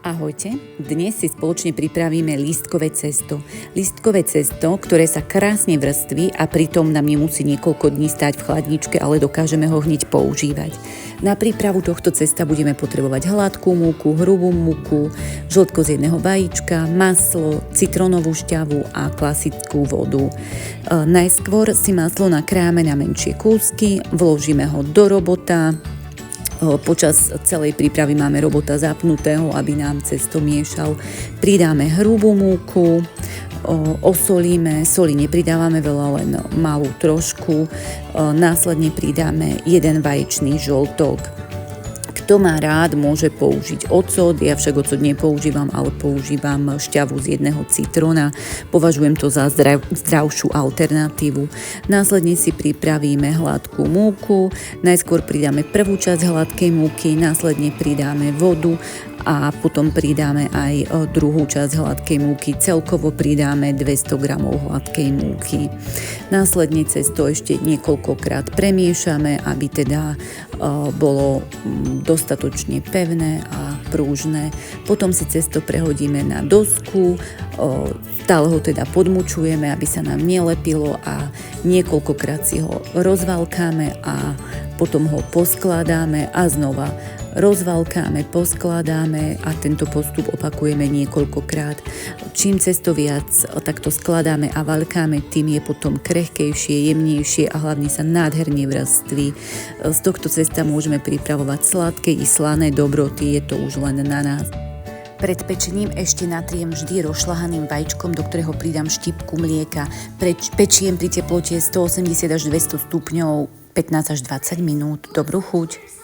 Ahojte, dnes si spoločne pripravíme lístkové cesto. Lístkové cesto, ktoré sa krásne vrství a pritom nám nemusí niekoľko dní stáť v chladničke, ale dokážeme ho hneď používať. Na prípravu tohto cesta budeme potrebovať hladkú múku, hrubú múku, žltko z jedného vajíčka, maslo, citrónovú šťavu a klasickú vodu. Najskôr si maslo nakrájame na menšie kúsky, vložíme ho do robota. Počas celej prípravy máme robota zapnutého, aby nám cesto miešal. Pridáme hrubú múku, osolíme, soli nepridávame veľa, len malú trošku. Následne pridáme 1 vaječný žltok. Kto má rád, môže použiť ocot, ja však ocot nepoužívam, ale používam šťavu z jedného citróna. Považujem to za zdravšiu alternatívu. Následne si pripravíme hladkú múku, najskôr pridáme prvú časť hladkej múky, následne pridáme vodu a potom pridáme aj druhú časť hladkej múky. Celkovo pridáme 200 g hladkej múky. Následne cesto ešte niekoľkokrát premiešame, aby teda bolo dostatočne pevné a prúžne. Potom si cesto prehodíme na dosku, stále ho teda podmučujeme, aby sa nám nelepilo a niekoľkokrát si ho rozvalkáme a potom ho poskladáme a znova rozvalkáme, poskladáme a tento postup opakujeme niekoľkokrát. Čím cesto viac takto skladáme a valkáme, tým je potom krehkejšie, jemnejšie a hlavne sa nádherne vrství. Z tohto cesta môžeme pripravovať sladké i slané dobroty, je to už len na nás. Pred pečením ešte natriem vždy rozšľahaným vajíčkom, do ktorého pridám štipku mlieka. Pečiem pri teplote 180 až 200 stupňov 15 až 20 minút. Dobrú chuť.